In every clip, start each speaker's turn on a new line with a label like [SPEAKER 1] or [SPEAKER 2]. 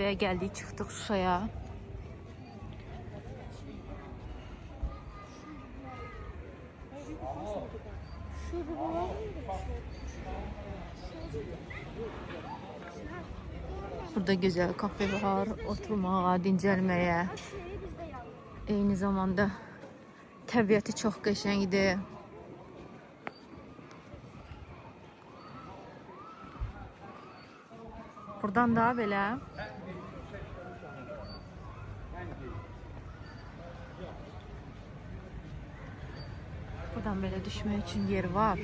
[SPEAKER 1] kafeye geldik, çıxdıq Şuşaya. Burada güzel kafe var, oturmağa, dincəlməyə. Eyni zamanda təbiəti çox qəşəngdir. Buradan daha belə düşmək üçün yer var.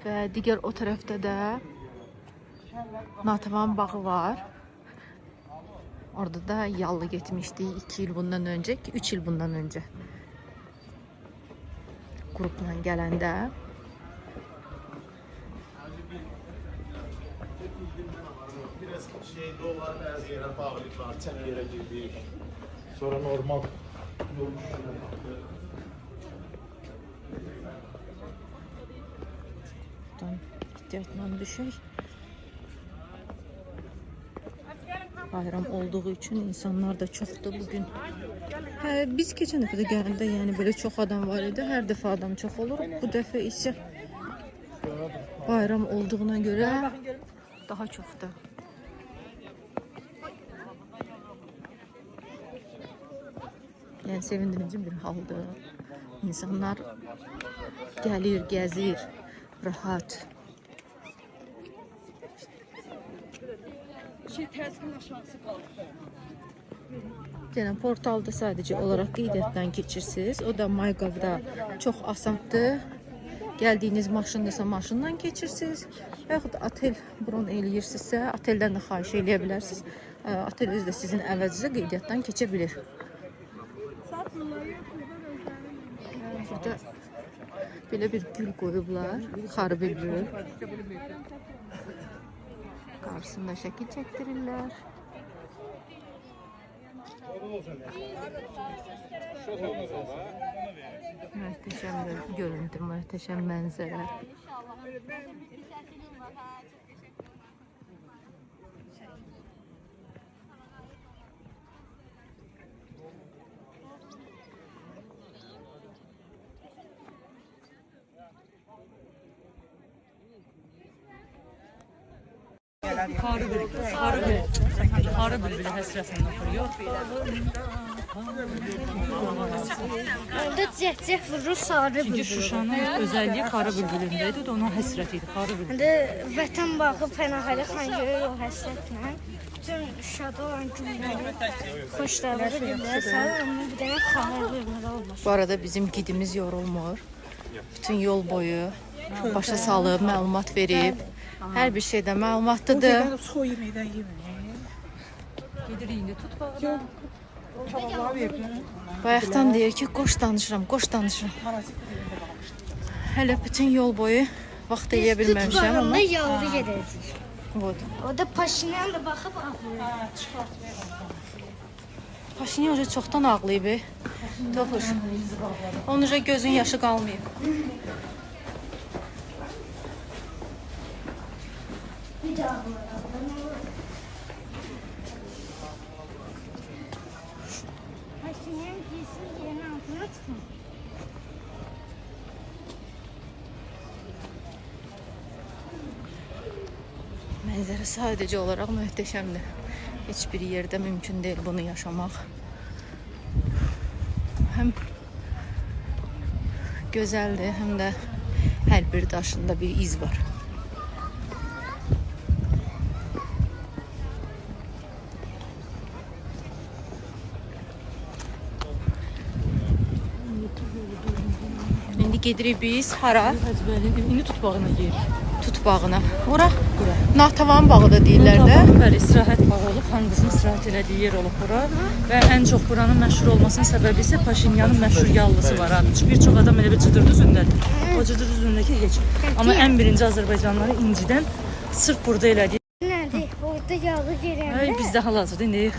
[SPEAKER 1] Və digər o tərəfdə də Natavan bağı var. Orada da yallı getmişdik 2 il bundan önce, 3 il bundan önce. Grupla gələndə.
[SPEAKER 2] Biraz dolar, bəzi yerə bağlıq var, çən yerə girdik. Sonra normal
[SPEAKER 1] Buradan ehtiyatla düşək. Bayram olduğu için insanlar da çoxdur bugün. Biz keçən dəfə də gələndə yəni belə çox adam var idi. Hər dəfə adam çox olur. Bu dəfə isə bayram olduğuna görə daha çoxdur. Yəni sevindirici bir haldır. İnsanlar gəlir, gəzir, rahat. Yəni portalda sadece olarak qeydiyyatdan keçirsiniz. O da MyGov'da çox asandır. Gəldiyiniz maşındasa maşından keçirsiniz. Yaxud otel bron eləyirsinizsə, oteldən də xahiş eləyə bilərsiniz. Otel özü də sizin əvəzinizə qeydiyyatdan keçə bilir. Burada belə bir gül qoyublar, xarbi gül. Qarşısında şəkil çəkdirirlər. Möhtəşəm bir görüntü, möhtəşəm mənzərə.
[SPEAKER 3] Xarı bülbülü həsrətini oxuyur.
[SPEAKER 4] Orada cəhcəh vurur sarı
[SPEAKER 3] Çünki
[SPEAKER 4] bülbül.
[SPEAKER 3] Şuşanın özəlliyi xarı bülbülündəydi, o da onun həsrətiydi, xarı bülbül.
[SPEAKER 4] İndi vətən bağı Pənahəli xan görür o həsrətlə. Bütün şad olan günləri, xoşları günləri sarı, amma bir dənə xarı bülbül olmaz.
[SPEAKER 1] Bu arada bizim gidimiz yorulmur. Bütün yol boyu başa salıb, məlumat verib. Hər bir şeydə məlumatlıdır.
[SPEAKER 3] Gedir indi tut bağına.
[SPEAKER 1] Bayaqdan deyir ki, qoş danışıram, qoş danışıram. Hələ bütün yol boyu vaxt eləyə bilməmişəm amma.
[SPEAKER 4] Bağında yaldı gedəcək.
[SPEAKER 1] Budur.
[SPEAKER 4] O da Paşinyan da baxıb ağlayır.
[SPEAKER 1] Paşinyan çoxdan ağlayıb. Toxuş. Onun gözün yaşı qalmayıb.
[SPEAKER 4] Bir daha ağlayır. Paşinyan giysin yerin altına çıxın.
[SPEAKER 1] Mənzərə sadece olarak möhtəşəmdir. Heç bir yerdə mümkün deyil bunu yaşamaq. Həm gözəldir, həm də hər bir daşında bir iz var. İndi gedirik biz hara?
[SPEAKER 3] İndi tut bağına yeyirik.
[SPEAKER 1] Tut bağına. Ora? Natavan bağı da deyirlər də.
[SPEAKER 3] Bəli, istirahət bağı olub, xan qızın istirahət elədiyi yer olub bura. Və ən çox buranın məşhur olmasının səbəbi isə Paşinyanın məşhur yallısı var. Bir çox adam elə bir cıdır düzündədir. O cıdır düzündəki heç. Amma ən birinci Azərbaycanlıları incidən sırf burada elədik.
[SPEAKER 4] Nədir? Orada yağlı yerəndə.
[SPEAKER 3] Biz də hal-hazırda indi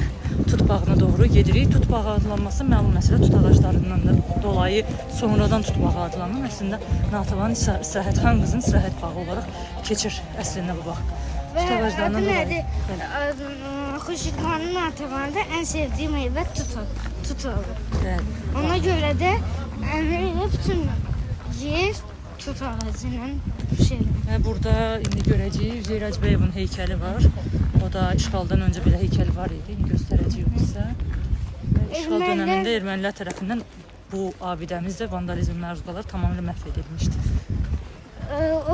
[SPEAKER 3] tut bağına doğru gedirik. Tut bağı adlanması məlum məsələ tut ağaclarından da dolayı sonradan tut bağı adlanır. Əslində Natavanın istirahət, xan qızın istirahət bağı olaraq keçir əslində bu bağ.
[SPEAKER 4] Və
[SPEAKER 3] Tut ağaclarından
[SPEAKER 4] adı
[SPEAKER 3] dolayı.
[SPEAKER 4] nədir? Xurşidxanın Natəvanında ən sevdiyim meyvə tut olur.
[SPEAKER 3] Bəli.
[SPEAKER 4] Ona görə də əmri bütün yer tut ağacı ilə şeydir.
[SPEAKER 3] Və burada indi görəcəyik Üzeyir Hacıyevin heykəli var. O da işğaldan öncə belə heykəli var idi. İndi göstərəcəyik bizə. İşğal dövründə ermənilər tərəfindən bu abidəmiz də vandalizm məruz qalaraq tamamilə məhv edilmişdi.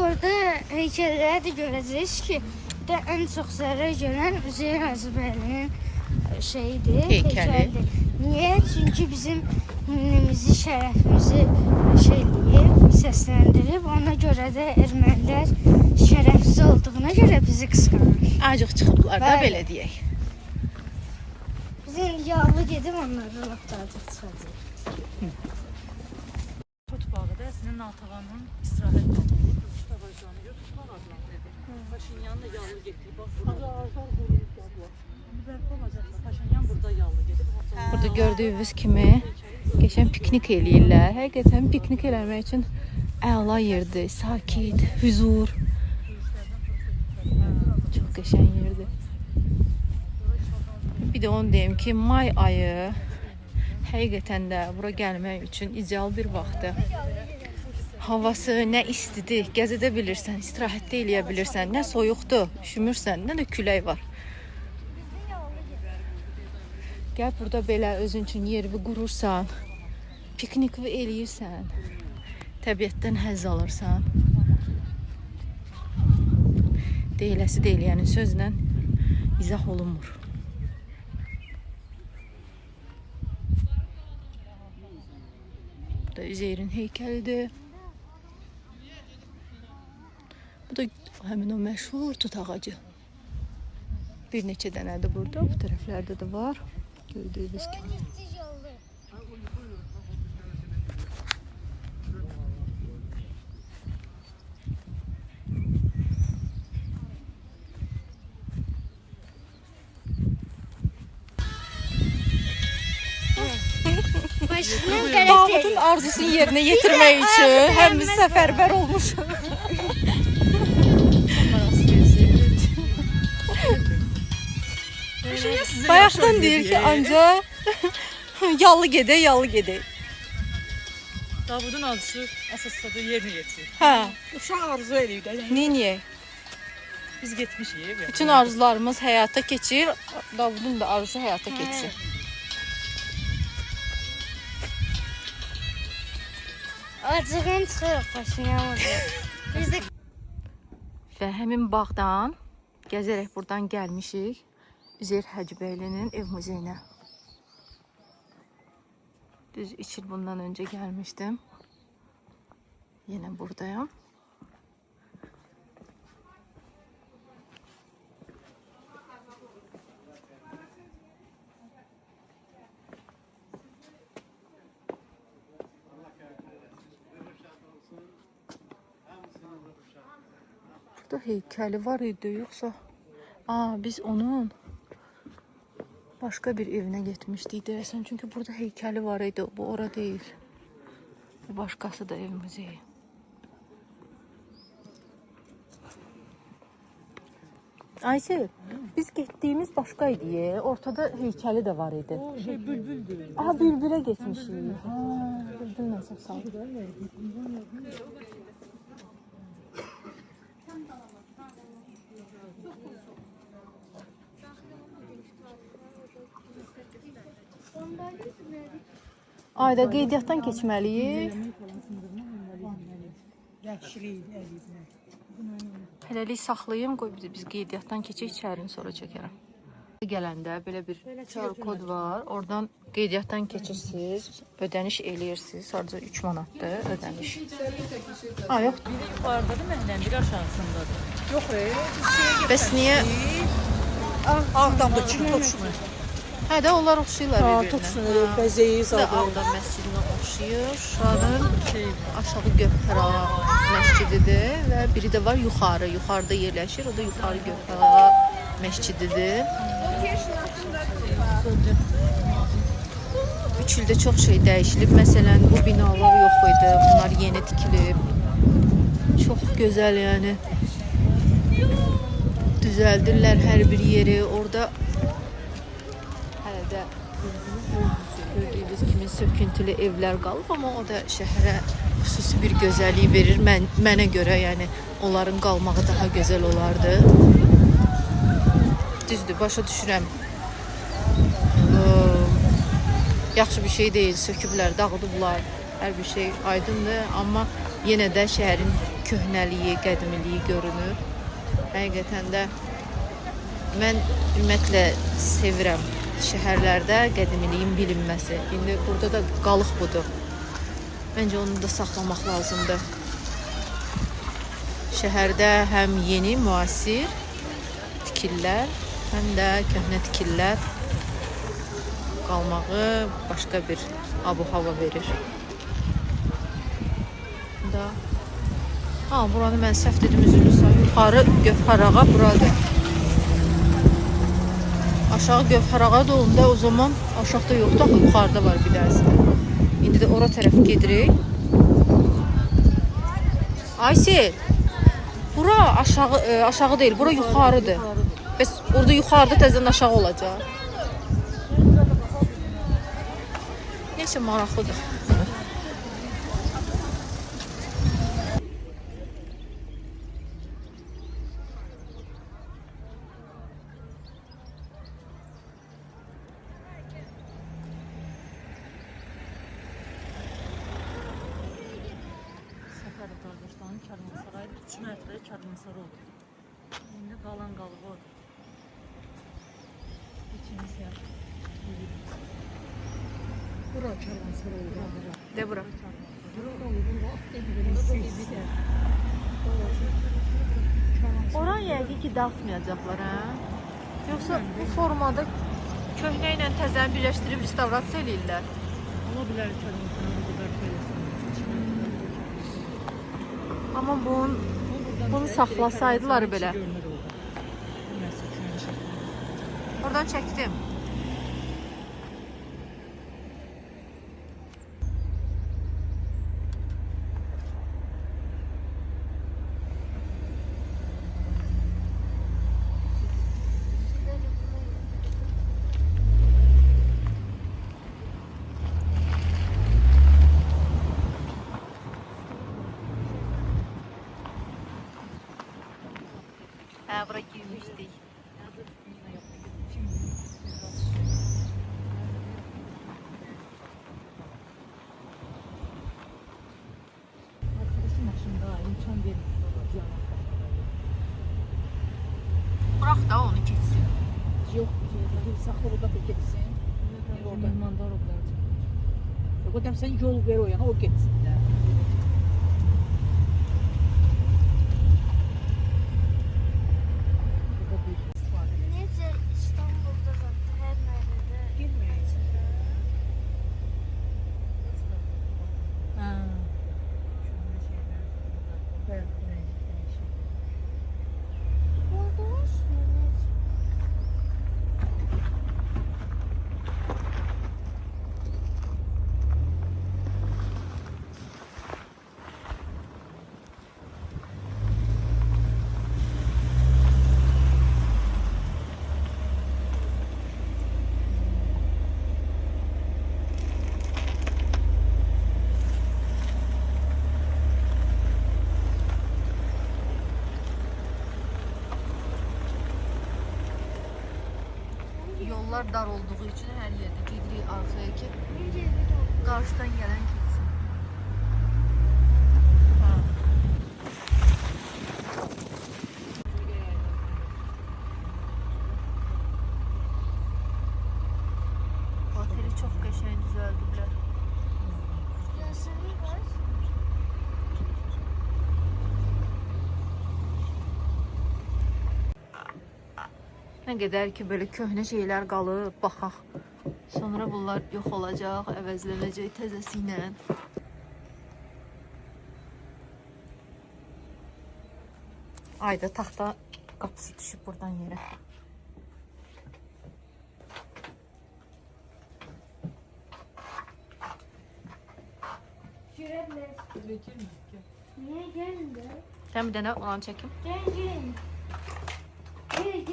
[SPEAKER 4] Orada heykəlləri də görəcəyiz ki, də ən çox zərər görən Üzeyir Hacıbəylinin şeyidir,
[SPEAKER 1] Heykəli.
[SPEAKER 4] heykəlidir. Niyə? Çünki bizim himnimizi, şərəfimizi şeyləyib, səsləndirib. Ona görə də ermənilər şərəfsiz olduğuna görə bizi qısqanır.
[SPEAKER 1] Acıq çıxıblar da
[SPEAKER 4] Bəli.
[SPEAKER 1] belə deyək.
[SPEAKER 4] Bizim yağlı gedib onları laqtacıq çıxacaq.
[SPEAKER 3] Tut bağı da əslində Natəvanın istirahət bağı olur. Tut ağaclarını gör, tut ağaclarını. Paşinyan da yağlı getirib. Bax, burada ağaclar quruyub qablar. Bərpa olacaqsa Paşinyan burada yağlı gedib.
[SPEAKER 1] Burada gördüyünüz kimi qəşəng piknik eləyirlər. Həqiqətən piknik eləmək üçün əla yerdir. Sakit, huzur. Çox qəşəng yerdir. Bir də onu deyim ki, may ayı həqiqətən də bura gəlmək üçün ideal bir vaxtdır. Havası nə istidir, gəzədə bilirsən, istirahətdə eləyə bilirsən, nə soyuqdur, üşümürsən, nə də külək var. Gəl burada belə özün üçün yerini qurursan, piknikini eləyirsən, təbiətdən həzz alırsan. Deyiləsi deyiləyənin sözlə izah olunmur. Bu da Üzeyrin heykəlidir. Bu da həmin o məşhur tut ağacı. Bir neçə dənədir burada, bu tərəflərdə də var. Gördüyünüz kimi.
[SPEAKER 4] Başının qələt
[SPEAKER 1] Davudun arzusunu yerinə yetirmək üçün həm biz səfərbər olmuşuq. Bayaqdan deyir ki, ancaq yallı gedək, yallı gedək.
[SPEAKER 3] Davudun arzusu əsasda da yerinə yetirir.
[SPEAKER 1] Hə,
[SPEAKER 3] Uşaq arzu eləyir də.
[SPEAKER 1] neyniyək?
[SPEAKER 3] Biz getmişik.
[SPEAKER 1] Bütün arzularımız həyata keçir, Davudun da arzusu həyata keçsin.
[SPEAKER 4] Acığın çıxırıq Paşinyanımızı. Biz də
[SPEAKER 1] Və həmin bağdan gəzərək buradan gəlmişik Üzeyir Hacıbəylinin ev muzeyinə. Düz 3 il bundan öncə gəlmişdim. Yenə buradayam. Burada heykəli var idi, yoxsa? Biz onun başqa bir evinə getmişdik deyəsən. Çünki burada heykəli var idi. Bu ora deyil. Bu başqası da ev muzeyi. Ayşe, biz getdiyimiz başqa idi. Ortada heykəli də var idi.
[SPEAKER 3] O şey bülbüldür.
[SPEAKER 1] Bülbülə getmişik. Bülbül nəsə sağ. Ayda qeydiyyatdan keçməliyik. Hələlik saxlayım, qoy biz qeydiyyatdan keçək içərini sonra çəkərəm. Gələndə belə bir QR kod var. Oradan qeydiyyatdan keçirsiniz, ödəniş eləyirsiniz. Sadəcə 3 manatdır ödəniş. Yox.
[SPEAKER 3] Biri yuxarıdadır, məndən biri aşağısındadır. Yox,
[SPEAKER 1] Bəs niyə?
[SPEAKER 5] Ağdamdakı Toçsunu.
[SPEAKER 1] Hə də onlar oxşayırlar bir-birinə.
[SPEAKER 5] Toçsunu, bəzəyi
[SPEAKER 1] Bu da
[SPEAKER 5] zadı.
[SPEAKER 1] Ağdam məscidinə oxşayır. Şuranın aşağı Gövhəra məscididir və biri də var yuxarı. Yuxarıda yerləşir. O da yuxarı Gövhəra məscididir. 3 ildə çox şey dəyişilib. Məsələn, bu binalar yox idi. Bunlar yeni tikilib. Çox gözəl yəni. düzəldirlər hər bir yeri. Orada hələ də gördüyünüz kimi söküntülü evlər qalıb, amma o da şəhərə xüsusi bir gözəllik verir. Mənə görə, yəni onların qalmağı daha gözəl olardı. Düzdür, başa düşürəm. Yaxşı bir şey deyil, söküblər, dağıdıblar. Hər bir şey aydındır, amma yenə də şəhərin köhnəliyi, qədimiliyi görünür. Həqiqətən də mən ümumiyyətlə sevirəm şəhərlərdə qədimiliyin bilinməsi. İndi burada da qalıq budur. Məncə onu da saxlamaq lazımdır. Şəhərdə həm yeni, müasir tikillər, həm də köhnə tikillər qalmağı başqa bir abu-hava verir. Buranı mən səhv dedim, üzülürsən. Yuxarı Gövhərağa buradır. Aşağı Gövhərağa da onda o zaman aşağıda yoxdur, yuxarıda var bir dənəsi. İndi də ora tərəf gedirik. Aysel, bura aşağı deyil, bura yuxarıdır. Bəs orada yuxarıda təzədən aşağı olacaq. Neyse, maraqlıdır.
[SPEAKER 3] Səfəri qardaşların Karvansarayı 3 metrə Karvansarı oldu. İndi qalan qalıb orada. İkinci yer. Bura Karvansarı oldu.
[SPEAKER 1] De bura. Oran yəqin ki dağıtmayacaqlar, hə? Yoxsa bu formada köhnə ilə təzəni birləşdirib restavrasiya eləyirlər.
[SPEAKER 3] Ola bilər Karvansarı bu qədər koyulsun.
[SPEAKER 1] Amma bunu saxlasaydılar belə. Oradan çəkdim. Bura girmişdik.
[SPEAKER 3] Arkadaşım maşında imkan verir.
[SPEAKER 1] Bırak da onu geçsin.
[SPEAKER 5] Yok, saxla orada da getsin.
[SPEAKER 3] Orada mehmandar olacaq.
[SPEAKER 5] Yok, adam sen yol ver o yana, o getsin də.
[SPEAKER 4] Necə İstanbulda da hər yerdə
[SPEAKER 5] Girməyəcək.
[SPEAKER 3] Hə.
[SPEAKER 4] orada olsun.
[SPEAKER 1] Yollar dar olduğu için her yerde gedirik arkaya ki
[SPEAKER 4] Necə bir oldu?
[SPEAKER 1] karşıdan gelen gitsin. Oteli çok qəşəng düzəldiblər.
[SPEAKER 4] Yasemin var.
[SPEAKER 1] Nə qədər ki böyle köhnə şeylər qalıb, baxaq. Sonra bunlar yox olacaq, əvəzlənəcək təzəsi ilə. Ayda taxta qapısı düşüb buradan yerə.
[SPEAKER 4] Girəblər. Niyə gəlin də?
[SPEAKER 1] Sən bir dənə olan çəkim.
[SPEAKER 4] Gəlin, gəlin.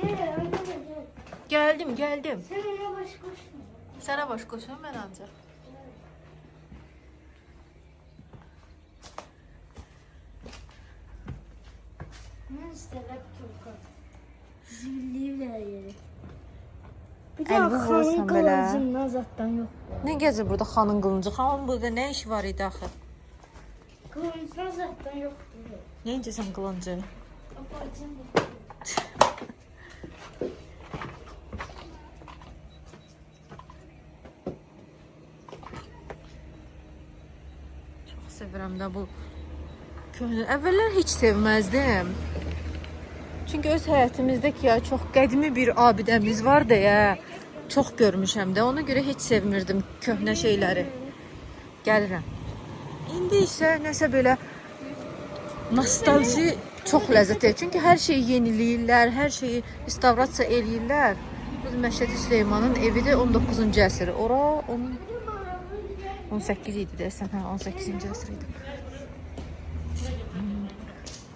[SPEAKER 4] Gel, anne de gel.
[SPEAKER 1] Geldim, geldim.
[SPEAKER 4] Sen ona baş koşma.
[SPEAKER 1] Sənə baş qoşum mən ancaq.
[SPEAKER 4] Ben istemem Turkan. Zilliyim her yeri. Bir
[SPEAKER 1] Elbi
[SPEAKER 4] de
[SPEAKER 1] vurursan
[SPEAKER 4] kanın
[SPEAKER 1] belə.
[SPEAKER 4] kılıcından zaten yok.
[SPEAKER 1] Nə gəzir burada xanın qılıncı? Xanın burada nə iş var idi axı?
[SPEAKER 4] Kılıcından zaten yok.
[SPEAKER 1] Nə incəsən qılıncı?
[SPEAKER 4] Babacım
[SPEAKER 1] Çox sevirəm də bu köhnə. Əvvəllər heç sevməzdim. Çünki öz həyatımızdakı ya çox qədimi bir abidəmiz var deyə çox görmüşəm də. Ona görə heç sevmirdim köhnə şeyləri. Gəlirəm. İndi isə nəsə belə nostalji çox ləzzət edir. Çünki hər şeyi yeniləyirlər, hər şeyi restavrasiya eləyirlər. Bu Məşədi Süleymanın evidir 19-cu əsr. Ora 18 idi desən, hə 18-ci əsr idi.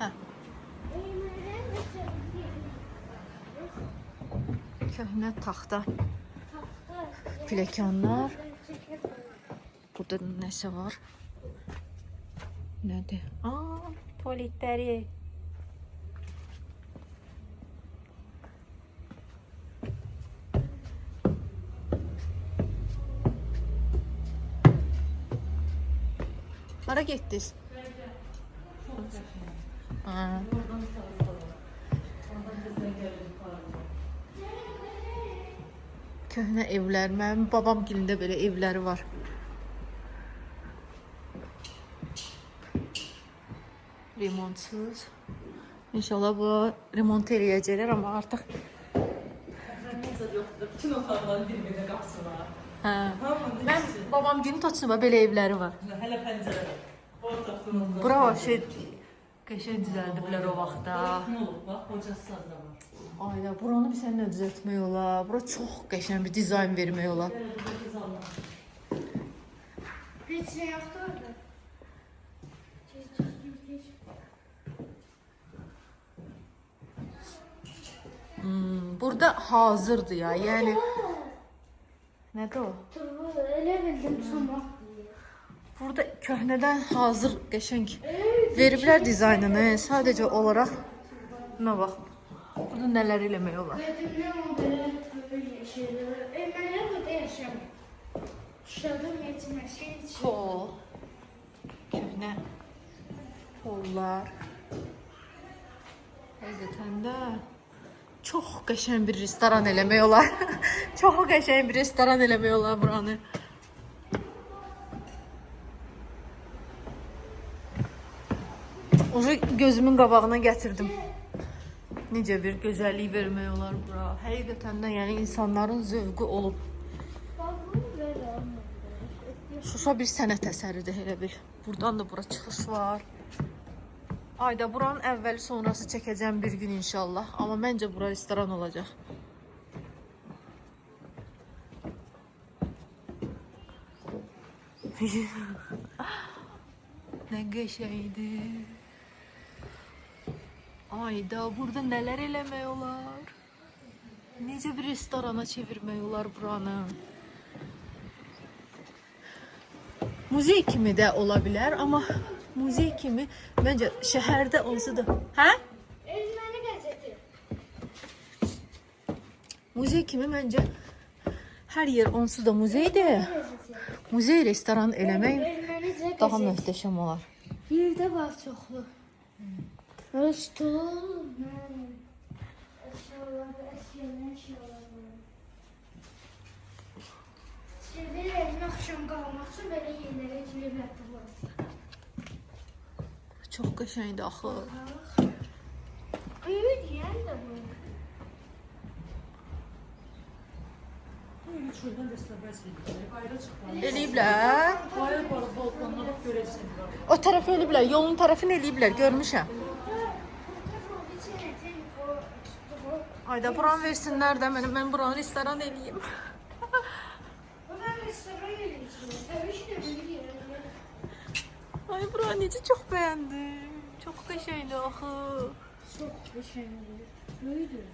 [SPEAKER 1] Hə. Köhnə taxta pilləkənlər. Burada nəsə var? Nədir? Aa, tualetləri. Hara getdiniz? Ha. Köhnə evlər. Mənim babam gilində belə evləri var. Remontsuz. İnşallah bu remont eləyəcəklər, amma artıq
[SPEAKER 3] Bütün otaqların bir-birinə qapısı var.
[SPEAKER 1] hə. Mən babam günü toçuba belə evləri var.
[SPEAKER 3] Hələ pəncərə. Ortaqda
[SPEAKER 1] Bura şey qəşəng düzəldiblər o vaxtda.
[SPEAKER 3] nə olub? Bax, qoca saz da var.
[SPEAKER 1] Ayda buranı bir sənə düzəltmək olar. Bura çox qəşəng bir dizayn vermək olar.
[SPEAKER 4] hiç şey yoktu orada.
[SPEAKER 1] Burada hazırdır ya. Yəni nədir o?
[SPEAKER 4] Dur bu öyle bildim sonra.
[SPEAKER 1] Burada köhnədən hazır qəşəng veriblər dizaynını. Sadəcə olaraq nə bax. Burada nələr eləmək olar?
[SPEAKER 4] Dedimden o böyle şeyler. Ben burada yaşamıyorum. Şadım yetmesi için.
[SPEAKER 1] Pol. Köhnə pollar. Həqiqətən də çox qəşəng bir restoran eləmək olar. Çox qəşəng bir restoran eləmək olar buranı. Oje gözümün qabağına gətirdim. Necə bir gözəllik vermək olar bura. Həqiqətən də yəni insanların zövqü olub.
[SPEAKER 4] Babamı böyle almadı.
[SPEAKER 1] Şuşa bir sənət əsəridir elə bil. Buradan da bura çıxış var. Ayda buranın əvvəli sonrası çəkəcəm bir gün inşallah. Amma məncə bura restoran olacaq. Nə qəşəngdir. Ayda burada nələr eləmək olar? Necə bir restorana çevirmək olar buranı? Muzey kimi də ola bilər, amma muzey kimi məncə şəhərdə olsa da. Hə?
[SPEAKER 4] Elmeni gazeti.
[SPEAKER 1] Muzey kimi məncə hər yer onsuz da muzeydir. Muzey restoran eləmək
[SPEAKER 4] Elmeni
[SPEAKER 1] daha möhtəşəm olar.
[SPEAKER 4] Bir de var çoxlu. Stul. Eşyalar. Şimdi evin akşam qalmaq üçün belə yerlərə girib yatırlar.
[SPEAKER 1] Çox qəşəngdir axı.
[SPEAKER 4] Uyuyor diyen de bu.
[SPEAKER 3] Şuradan restorasiya edir. Bayra çıxır.
[SPEAKER 1] Eləyiblər.
[SPEAKER 3] Bayra balkonuna bax görəcəksən.
[SPEAKER 1] O tərəfi eləyiblər, yolun tərəfini eləyiblər, görmüşəm. Ayda buranı versinlər də mən buranı restoran eləyim.
[SPEAKER 4] Buradan restoran eləyəcək. Tabii ki de bir yer.
[SPEAKER 1] Ay buranı necə çox bəyəndim. Çox qəşəngdir axı.
[SPEAKER 4] Çok beşenli. Böyüdür.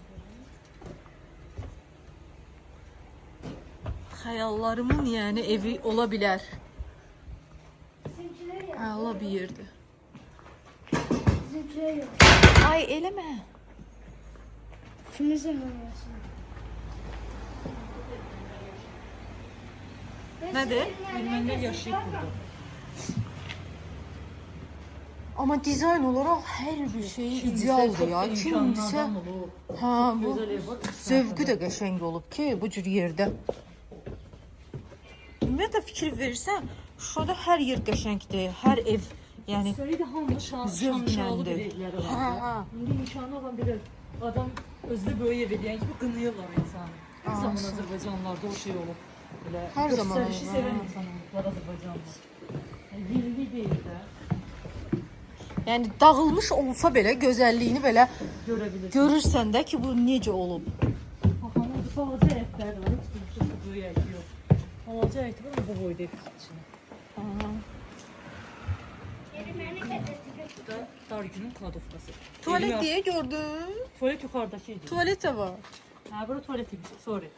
[SPEAKER 1] Xəyallarımın yəni evi ola bilər. Əla bir yerdir.
[SPEAKER 4] Bizimkiler yok.
[SPEAKER 1] Ay eləmə.
[SPEAKER 4] Kimizin oynuyorsun?
[SPEAKER 1] Nədir?
[SPEAKER 3] Ermənilər yaşayıb burada.
[SPEAKER 1] Amma dizayn olaraq hər bir şey idealdır ya. Kimsə ha bu zövqü də qəşəng olub ki, bu cür yerdə. Ümumiyyətlə fikir verirsən, Şuşada hər yer qəşəngdir, hər ev, yəni
[SPEAKER 3] Söylədi hamı şanşalı
[SPEAKER 1] zövqləndir.
[SPEAKER 3] bir evləri var.
[SPEAKER 1] Ha.
[SPEAKER 3] İndi imkanı olan bir adam özü böyük ev eləyən kimi qınayırlar insanı. Her zaman Azərbaycanlılarda o şey olub. Belə
[SPEAKER 1] Hər zaman
[SPEAKER 3] göstərişi
[SPEAKER 1] olur,
[SPEAKER 3] sevən
[SPEAKER 1] ha.
[SPEAKER 3] insanlar Azərbaycanlılar. Yəni yerli deyil də
[SPEAKER 1] Yəni dağılmış olsa belə gözəlliyini belə
[SPEAKER 3] görə bilirsən.
[SPEAKER 1] görürsən də ki, bu necə olub.
[SPEAKER 3] Baxanın balaca ətləri var, heç bir şey böyük ət yox. Balaca əti var, bu boyda ev içində. Bu da dar günün kladovkası.
[SPEAKER 1] Tuvalet deyə gördün?
[SPEAKER 3] Tuvalet yuxarıdakı idi.
[SPEAKER 1] Tuvalet də var.
[SPEAKER 3] Ha, bura tuvalet idi. Sorry.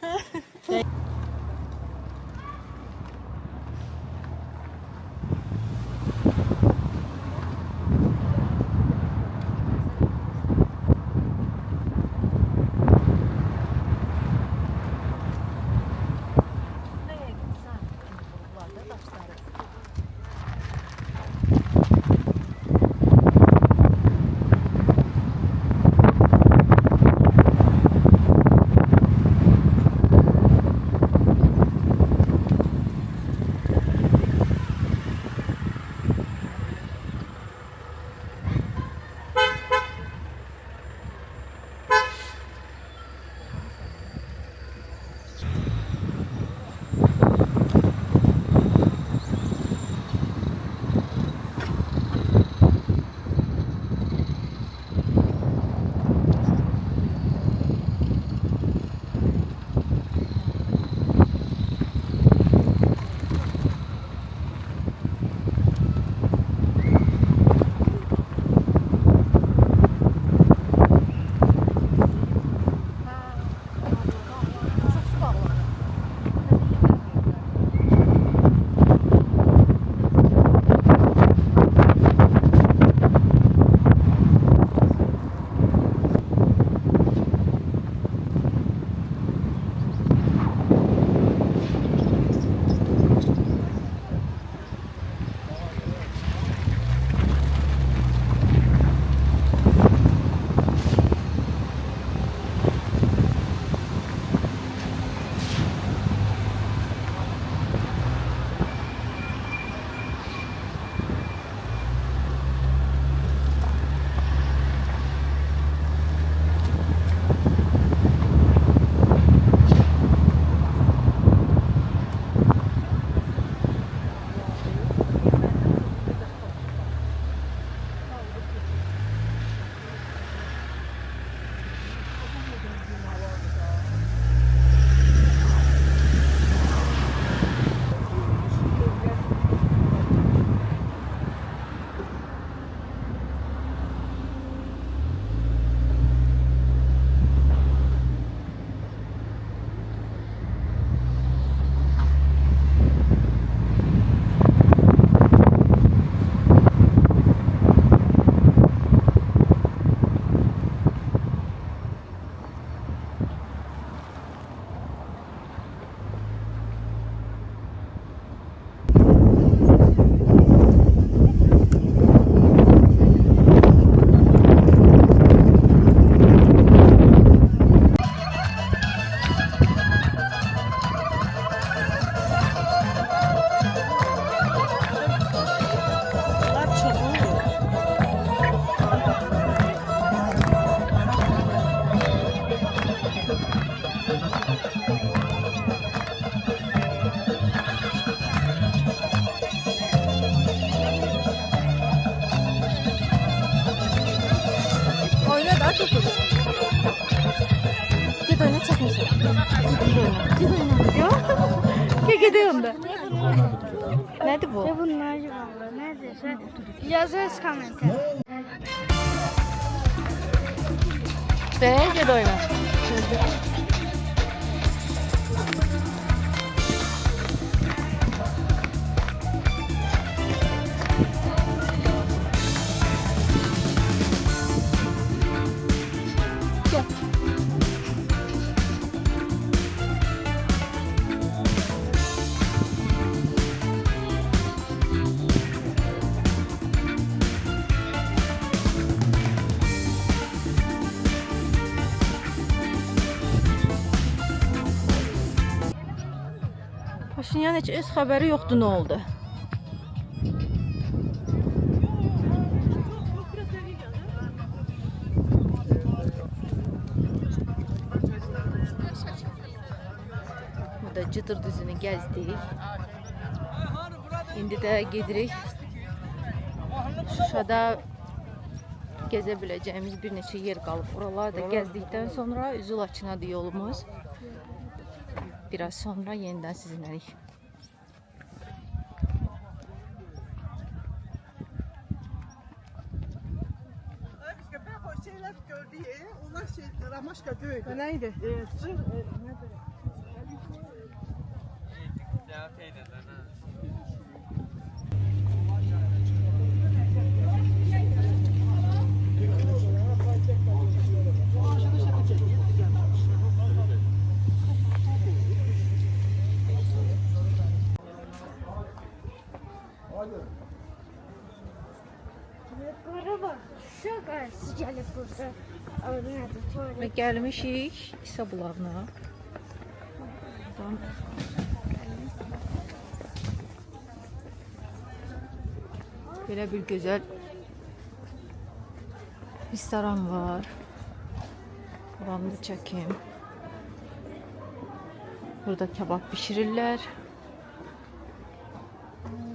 [SPEAKER 1] Gidiyorum da. Nedir bu?
[SPEAKER 4] Ne bunlar civarında? Nedir? Yazarız komentar.
[SPEAKER 1] Gel oyna. Paşinyan heç öz xəbəri yoxdur nə oldu. Burada Cıdır düzünü gəzdik. İndi də gedirik. Şuşada gəzə biləcəyimiz bir neçə yer qalıb. Oraları da gəzdikdən sonra üzü Laçınadır yolumuz. Biraz sonra yenidən sizinlərik.
[SPEAKER 5] Şeyler gördü, onlar şey Ramaşka dövdü. Neydi? Sır,
[SPEAKER 4] Araba çok arası gelip burada. Oynadı, tuvalet.
[SPEAKER 1] Və gəlmişik İsa bulağına. Buradan belə bir gözəl restoran var. Buranı da çəkim. Burada kebab pişirirlər.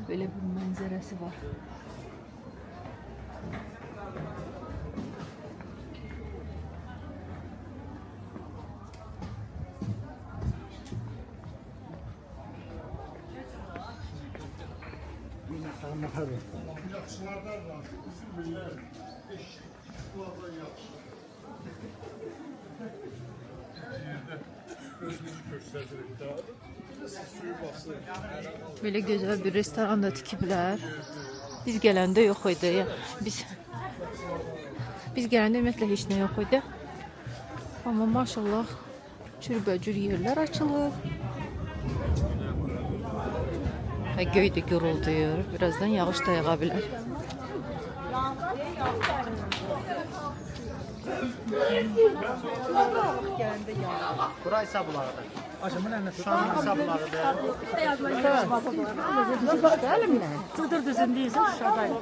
[SPEAKER 1] Belə bir mənzərəsi var. Belə gözəl bir restoran da tikiblər. Biz gələndə yox idi. Biz gələndə ümumiyyətlə heç nə yox idi. Amma maşallah cürbəcür yerlər açılıb. Və göy də gurulduyur. Birazdan yağış da yağa bilər.
[SPEAKER 2] Bura İsa bulağıdır. Aşımın əlində Şuşanın İsa bulağıdır.
[SPEAKER 3] Cıdır düzündeyiz Şuşadayım.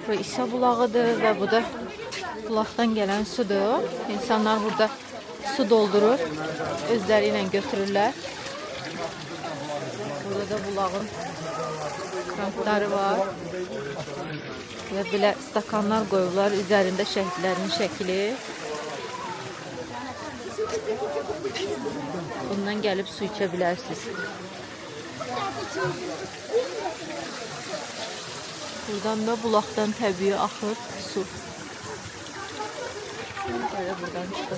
[SPEAKER 1] Bu İsa bulağıdır və bu da bulaqdan gələn sudur. İnsanlar burada su doldurur, özləri ilə götürürlər. Burada da bulağın krankları var. Və belə stakanlar qoyublar, üzərində şəhidlərin şəkli. Bundan gəlib su içə bilərsiniz. Buradan da bulaqdan təbii axır su. Böyle buradan çıktı.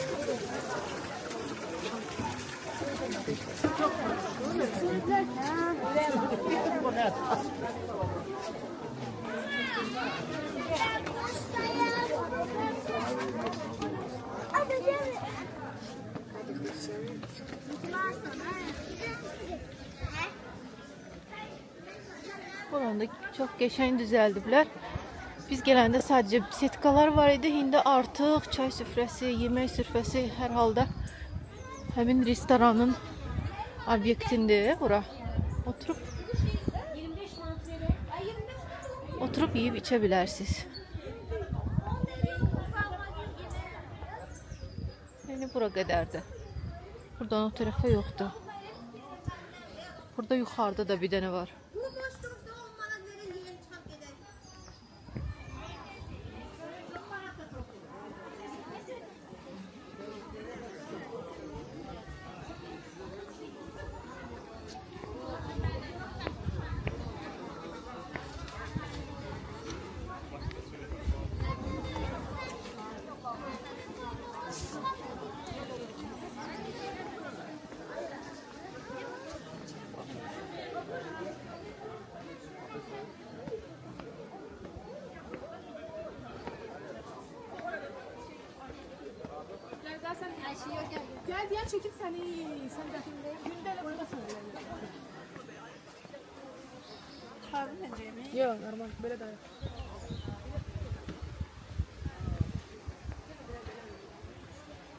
[SPEAKER 1] Buranı çok geçen düzeldiblər. Biz gələndə sadəcə setkalar var idi. İndi artıq çay süfrəsi, yemək süfrəsi hər halda həmin restoranın obyektindir bura. Oturub yeyib içə bilərsiniz. Yəni bura qədərdir. Buradan o tərəfə yoxdur. Burada yuxarıda da bir dənə var.
[SPEAKER 6] Gel diye çekip seni sen de günde burada söyle.
[SPEAKER 5] Yok, normal böyle de.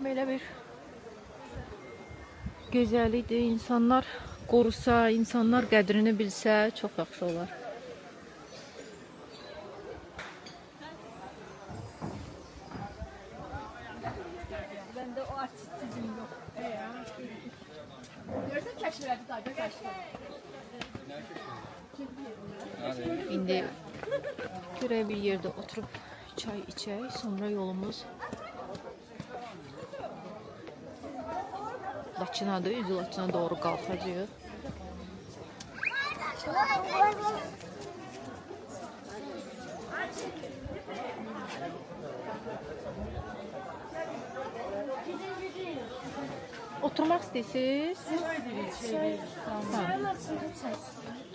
[SPEAKER 1] Belə bir gözəllikdir. İnsanlar qorusa, insanlar qədrini bilsə çox yaxşı olar.
[SPEAKER 5] Bende o artistizm yok. Görsen keşfederdi tabii keşfederdi.
[SPEAKER 1] İndi görək bir yerdə oturub çay içək, sonra yolumuz Laçınadır, üzü Laçına doğru qalxacağıq. Oturmaq istəyirsiniz?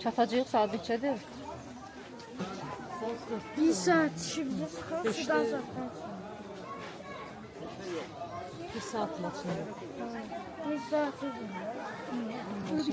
[SPEAKER 1] Çatacağıq saat neçədir?
[SPEAKER 4] Bir saat şimdi. Sudan sonra.
[SPEAKER 3] Bir saat Laçın'da.
[SPEAKER 4] Bir saat.